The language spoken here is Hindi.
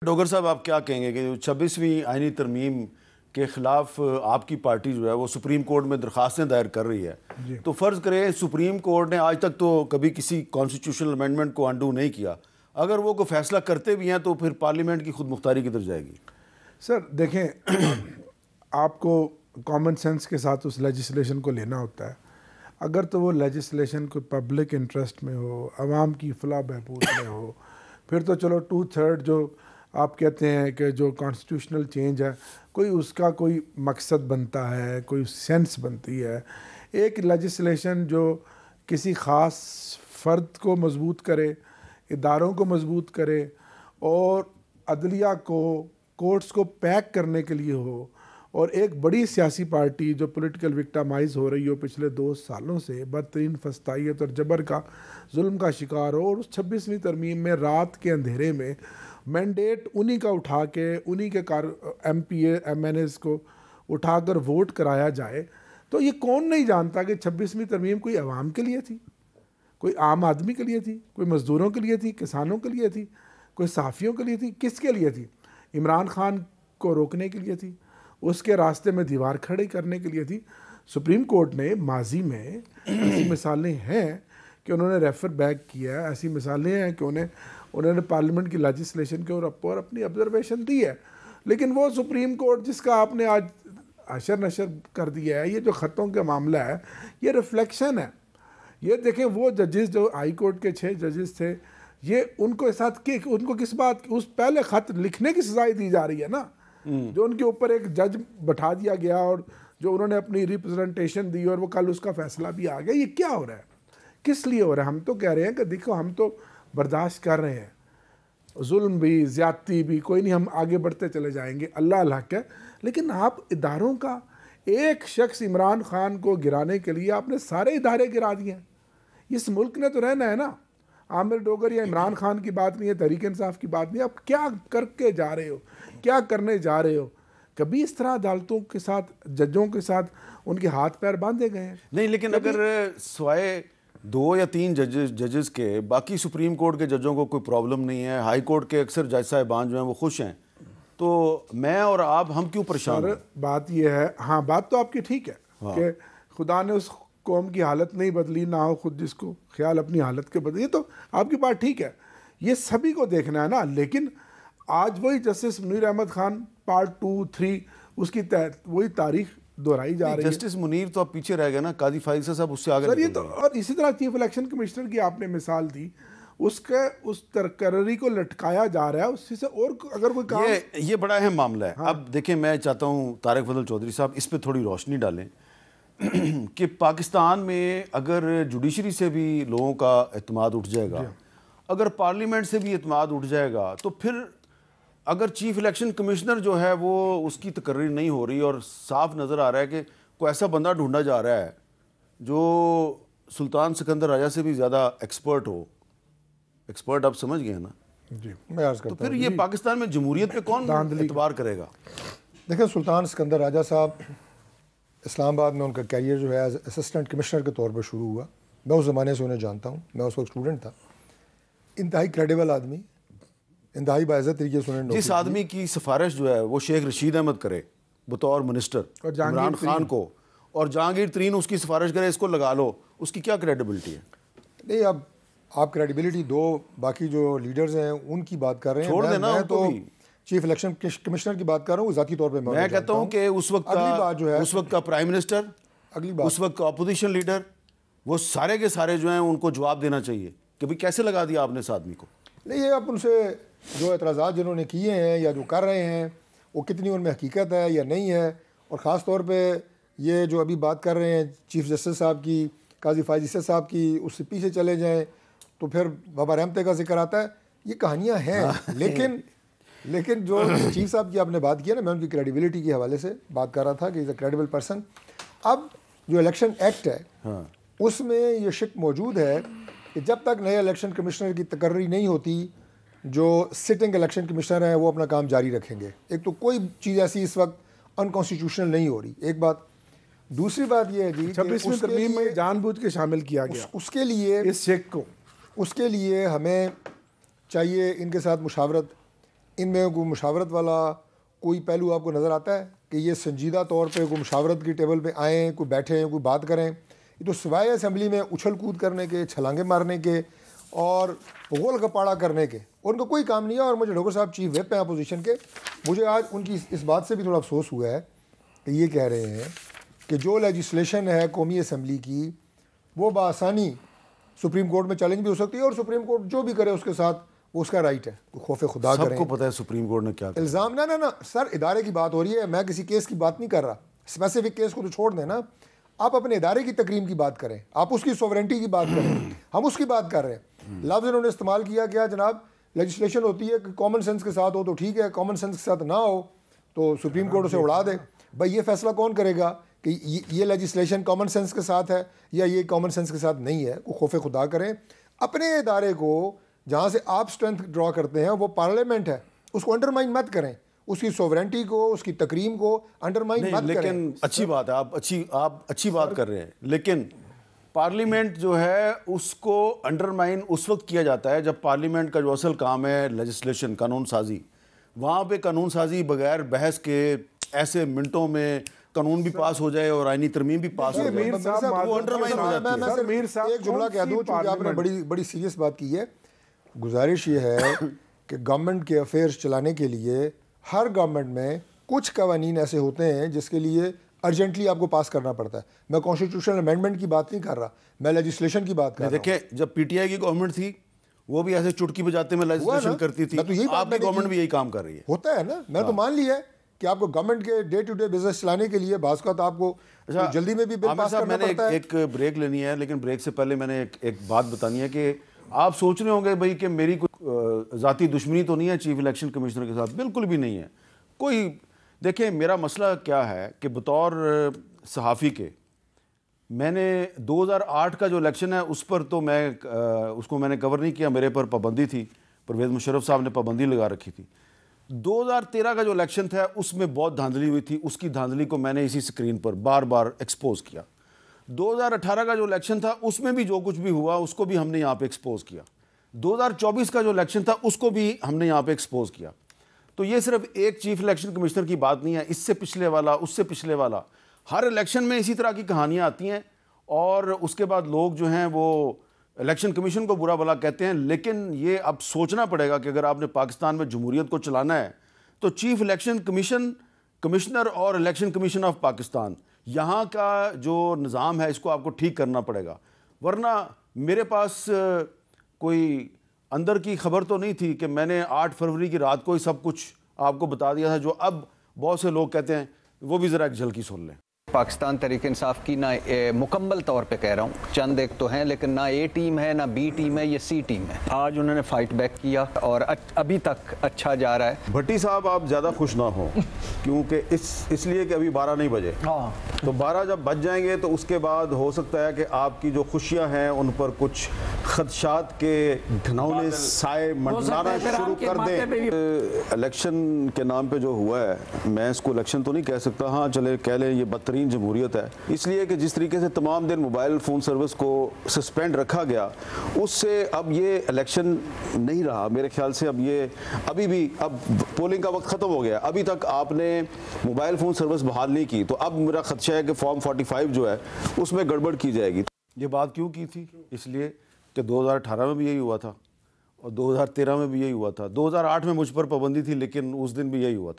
डोगर साहब, आप क्या कहेंगे कि 26वीं आईनी तरमीम के ख़िलाफ़ आपकी पार्टी जो है वो सुप्रीम कोर्ट में दरख्वास्तें दायर कर रही है, तो फ़र्ज़ करें सुप्रीम कोर्ट ने आज तक तो कभी किसी कॉन्स्टिट्यूशनल अमेंडमेंट को अंडू नहीं किया, अगर वो कोई फ़ैसला करते भी हैं तो फिर पार्लियामेंट की खुद मुख्तारी किधर जाएगी? सर देखें, आपको कॉमन सेंस के साथ उस लेजिस्लेशन को लेना होता है। अगर तो वो लेजिस्लेशन को पब्लिक इंटरेस्ट में हो, आवाम की फलाह बहबूद में हो, फिर तो चलो 2/3 जो आप कहते हैं कि जो कॉन्स्टिट्यूशनल चेंज है कोई उसका कोई मकसद बनता है, कोई सेंस बनती है। एक लेजिस्लेशन जो किसी ख़ास फ़र्द को मजबूत करे, इदारों को मजबूत करे और अदलिया को, कोर्ट्स को पैक करने के लिए हो, और एक बड़ी सियासी पार्टी जो पॉलिटिकल विक्टिमाइज हो रही हो पिछले 2 सालों से, बदतरीन फस्तायत और जबर का, जुल्म का शिकार हो, और उस 26वीं तरमीम में रात के अंधेरे में मैंडेट उन्हीं का उठा के, उन्हीं के MPA MNAs को उठाकर वोट कराया जाए, तो ये कौन नहीं जानता कि 26वीं तरमीम कोई अवाम के लिए थी, कोई आम आदमी के लिए थी, कोई मज़दूरों के लिए थी, किसानों के लिए थी, कोई सहाफ़ियों के लिए थी, किसके लिए थी? इमरान खान को रोकने के लिए थी, उसके रास्ते में दीवार खड़ी करने के लिए थी। सुप्रीम कोर्ट ने माजी में ऐसी मिसालें हैं कि उन्होंने रेफर बैक किया है, ऐसी मिसालें हैं कि उन्होंने पार्लियामेंट की लेजिस्लेशन के ऊपर अपनी ऑब्जर्वेशन दी है। लेकिन वो सुप्रीम कोर्ट जिसका आपने आज अशर नशर कर दिया है, ये जो ख़तों का मामला है, ये रिफ्लेक्शन है। ये देखें, वो जजेस जो हाई कोर्ट के 6 जजेस थे, ये उनको किस बात, उस पहले ख़त लिखने की सज़ा दी जा रही है ना, जो उनके ऊपर एक जज बैठा दिया गया और जो उन्होंने अपनी रिप्रेजेंटेशन दी और वो कल उसका फैसला भी आ गया। ये क्या हो रहा है, किस लिए हो रहा है? हम तो कह रहे हैं कि देखो, हम तो बर्दाश्त कर रहे हैं, जुल्म भी, ज़्यादती भी, कोई नहीं, हम आगे बढ़ते चले जाएंगे, अल्लाह अल हक है। लेकिन आप इदारों का, एक शख्स इमरान खान को गिराने के लिए आपने सारे इदारे गिरा दिए हैं। इस मुल्क ने तो रहना है ना। आमिर डोगर या इमरान खान की बात नहीं है, तहरीक इंसाफ की बात नहीं, आप क्या करके जा रहे हो, क्या करने जा रहे हो? कभी इस तरह अदालतों के साथ, जजों के साथ उनके हाथ पैर बांधे गए हैं? नहीं, लेकिन अगर सवाए 2 या 3 जजेस के बाकी सुप्रीम कोर्ट के जजों को कोई प्रॉब्लम नहीं है, हाई कोर्ट के अक्सर जज साहिबान जो हैं वो खुश हैं, तो मैं और आप, हम क्यों परेशान हैं? बात यह है, हाँ बात तो आपकी ठीक है कि खुदा ने उस कौम की हालत नहीं बदली, ना हो खुद जिसको ख्याल अपनी हालत के बदली, तो आपकी बात ठीक है, ये सभी को देखना है ना। लेकिन आज वही जस्टिस मुनीर अहमद खान पार्ट 2, 3 उसकी वही तारीख दोहराई जा रही है। जस्टिस मुनीर तो अब पीछे रह गए ना, काजी फाइज़ साहब उससे आगे सर, ये तो, और इसी तरह चीफ इलेक्शन कमिश्नर की आपने मिसाल दी, उसके उस तकर्री को लटकाया जा रहा है, उससे से और अगर कोई काम, ये बड़ा अहम मामला है। हाँ। अब देखें, मैं चाहता हूँ तारिक फजल चौधरी साहब इस पर थोड़ी रोशनी डालें कि पाकिस्तान में अगर जुडिशरी से भी लोगों का एतमाद उठ जाएगा, अगर पार्लियामेंट से भी एतमाद उठ जाएगा, तो फिर अगर चीफ इलेक्शन कमिश्नर जो है वो उसकी तकर्री नहीं हो रही और साफ नज़र आ रहा है कि कोई ऐसा बंदा ढूंढा जा रहा है जो सुल्तान सिकंदर राजा से भी ज़्यादा एक्सपर्ट हो, एक्सपर्ट आप समझ गए ना जी, मैं अर्ज़ करता हूं, तो फिर ये पाकिस्तान में जमहूरियत पे कौन एतबार करेगा? देखिए, सुल्तान सिकंदर राजा साहब, इस्लामाबाद में उनका कैरियर जो है एज असिस्टेंट कमिश्नर के तौर पर शुरू हुआ। मैं उस ज़माने से उन्हें जानता हूँ, मैं उस वक्त स्टूडेंट था। इंतहाई क्रेडिबल आदमी, इंतहाई बाइज़्ज़त तरीके से उन्हें, जिस आदमी की सिफारिश जो है वो शेख रशीद अहमद करे बतौर मिनिस्टर इमरान खान को, और जहांगीर तरीन उसकी सिफारिश करे इसको लगा लो, उसकी क्या क्रेडिबिलिटी है? नहीं, अब आप क्रेडिबिलिटी दो, बाकी जो लीडर्स हैं उनकी बात कर रहे हैं, छोड़ देना। मैं तो चीफ इलेक्शन कमिश्नर की बात कर रहा हूँ, ज़ाती तौर पे मैं कहता हूँ कि उस वक्त अगली बात जो है, उस वक्त का प्राइम मिनिस्टर, अगली बात उस वक्त का अपोजिशन लीडर, वो सारे के सारे जो हैं उनको जवाब देना चाहिए कि भाई कैसे लगा दिया आपने इस आदमी को। नहीं, ये अब उनसे जो एतराज़ात जिन्होंने किए हैं या जो कर रहे हैं वो कितनी उनमें हकीकत है या नहीं है, और ख़ास तौर पे ये जो अभी बात कर रहे हैं चीफ जस्टिस साहब की, काजी फाइज़ साहब की, उससे पीछे चले जाएं तो फिर बाबा रहमते का जिक्र आता है। ये कहानियाँ हैं, लेकिन जो चीफ साहब की आपने बात की है ना, मैं उनकी क्रेडिबिलिटी के हवाले से बात कर रहा था कि इज़ अ क्रेडिबल पर्सन। अब जो इलेक्शन एक्ट है उसमें ये शिक मौजूद है कि जब तक नए इलेक्शन कमिश्नर की तकर्री नहीं होती, जो सिटिंग इलेक्शन कमिश्नर हैं वो अपना काम जारी रखेंगे। एक तो कोई चीज़ ऐसी इस वक्त अनकॉन्स्टिट्यूशनल नहीं हो रही, एक बात। दूसरी बात यह है जी, 26वीं तरमीम में जानबूझ के शामिल किया गया उसके लिए, इस शेख को, उसके लिए हमें चाहिए इनके साथ मुशावरत, इनमें कोई मुशावरत वाला कोई पहलू आपको नज़र आता है कि ये संजीदा तौर पे कोई मुशावरत की टेबल पे आएँ, कोई बैठें, कोई बात करें? ये तो सिवाय असम्बली में उछल कूद करने के, छलांगे मारने के और गोल गपाड़ा करने के उनका कोई काम नहीं है। और मुझे डॉक्टर साहब चीफ व्हिप हैं अपोजिशन के, मुझे आज उनकी इस बात से भी थोड़ा अफसोस हुआ है कि ये कह रहे हैं कि जो लेजिस्लेशन है कौमी असम्बली की वो बासानी सुप्रीम कोर्ट में चैलेंज भी हो सकती है और सुप्रीम कोर्ट जो भी करे उसके साथ वो उसका राइट है, वो खौफ खुदा करें। सबको पता है सुप्रीम कोर्ट ने क्या कहा। इल्ज़ाम ना सर, इदारे की बात हो रही है, मैं किसी केस की बात नहीं कर रहा। स्पेसिफिक केस को तो छोड़ दें ना, आप अपने इदारे की तकरीम की बात करें, आप उसकी सोवरेंटी की बात करें, हम उसकी बात कर रहे हैं। लफ्ज़ इन्होंने इस्तेमाल किया क्या जनाब, लेजिस्लेशन होती है कि कॉमन सेंस के साथ हो तो ठीक है, कॉमन सेंस के साथ ना हो तो सुप्रीम कोर्ट उसे उड़ा दे। भाई ये फैसला कौन करेगा कि ये लेजिस्लेशन कॉमन सेंस के साथ है या ये कॉमन सेंस के साथ नहीं है? वो खौफ खुदा करें। अपने इदारे को जहाँ से आप स्ट्रेंथ ड्रॉ करते हैं वो पार्लियामेंट है, उसको अंडरमाइन मत करें, उसकी सोवरेंटी को, उसकी तकरीम को अंडरमाइन मत करें। लेकिन अच्छी बात है, आप अच्छी बात कर रहे हैं, लेकिन पार्लियामेंट जो है उसको अंडरमाइन उस वक्त किया जाता है जब पार्लियामेंट का जो असल काम है लेजिस्लेशन, कानून साजी, वहाँ पे कानून साजी बगैर बहस के ऐसे मिनटों में कानून भी पास हो जाए और आईनी तरमीम भी पास हो जाए, वो अंडरमाइन हो जाती है। एक जुमला कह दूं, चूंकि आपने बड़ी सीरियस बात की है। गुजारिश ये है कि गवर्नमेंट के अफेयर्स चलाने के लिए हर गवर्नमेंट में कुछ कवानीन ऐसे होते हैं जिसके लिए अर्जेंटली आपको पास करना पड़ता है। मैं कॉन्स्टिट्यूशनल अमेंडमेंट की बात नहीं कर रहा, मैं लेजिस्लेशन की बात कर रहा हूं। देखिए, जब पीटीआई की गवर्नमेंट थी वो भी ऐसे चुटकी बजाते में लेजिस्लेशन करती थी, आपकी गवर्नमेंट भी यही काम कर रही है। होता है ना, मैं तो मान लिया है कि आपको गवर्नमेंट के डे टू डे बिजनेस चलाने के लिए बाज़ तो आपको जल्दी में भी बिल पास करना पड़ता है। एक ब्रेक लेनी है, लेकिन ब्रेक से पहले मैंने एक बात बतानी है कि आप सोच रहे होंगे भाई कि मेरी कोई ज़ाती दुश्मनी तो नहीं है चीफ इलेक्शन कमिश्नर के साथ, बिल्कुल भी नहीं है कोई। देखिए, मेरा मसला क्या है कि बतौर सहाफ़ी के मैंने 2008 का जो इलेक्शन है उस पर तो उसको मैंने कवर नहीं किया, मेरे पर पाबंदी थी, परवेज़ मुशर्रफ साहब ने पाबंदी लगा रखी थी। 2013 का जो इलेक्शन था उसमें बहुत धांधली हुई थी, उसकी धांधली को मैंने इसी स्क्रीन पर बार बार एक्सपोज किया। 2018 का जो इलेक्शन था उसमें भी जो कुछ भी हुआ उसको भी हमने यहाँ पे एक्सपोज किया। 2024 का जो इलेक्शन था उसको भी हमने यहाँ पे एक्सपोज किया। तो ये सिर्फ एक चीफ इलेक्शन कमिश्नर की बात नहीं है, इससे पिछले वाला, उससे पिछले वाला, हर इलेक्शन में इसी तरह की कहानियाँ आती हैं और उसके बाद लोग जो हैं वो इलेक्शन कमीशन को बुरा भला कहते हैं। लेकिन ये अब सोचना पड़ेगा कि अगर आपने पाकिस्तान में जमहूरियत को चलाना है तो चीफ इलेक्शन कमिश्नर और इलेक्शन कमीशन ऑफ पाकिस्तान, यहाँ का जो निज़ाम है इसको आपको ठीक करना पड़ेगा। वरना मेरे पास कोई अंदर की खबर तो नहीं थी कि मैंने 8 फरवरी की रात को ही सब कुछ आपको बता दिया था, जो अब बहुत से लोग कहते हैं, वो भी ज़रा एक झलकी सुन लें। पाकिस्तान तहरीक इंसाफ की ना मुकम्मल तौर पे कह रहा हूँ, चंद एक तो हैं, लेकिन ना ए टीम है, ना बी टीम है, ये सी टीम है। आज उन्होंने फाइट बैक किया और अभी तक अच्छा जा रहा है। भट्टी साहब, आप ज़्यादा खुश ना हो क्योंकि इसलिए कि अभी 12 नहीं बजे, तो 12 जब बज जाएंगे तो उसके बाद हो सकता है कि आपकी जो खुशियाँ हैं उन पर कुछ खदशात के घनौने साए मंडराना शुरू कर दें। इलेक्शन के नाम पे जो हुआ है, मैं इसको इलेक्शन तो नहीं कह सकता, हाँ चले कह लें ये बदतरीन जमहूरियत है, इसलिए कि जिस तरीके से तमाम दिन मोबाइल फ़ोन सर्विस को सस्पेंड रखा गया उससे अब ये इलेक्शन नहीं रहा मेरे ख्याल से। अब ये अभी भी, अब पोलिंग का वक्त ख़त्म हो गया, अभी तक आपने मोबाइल फ़ोन सर्विस बहाल नहीं की, तो अब मेरा खदशा है कि फॉर्म 45 जो है उसमें गड़बड़ की जाएगी। ये बात क्यों की थी? इसलिए कि 2018 में भी यही हुआ था और 2013 में भी यही हुआ था, 2008 में मुझ पर पाबंदी थी लेकिन उस दिन भी यही हुआ था।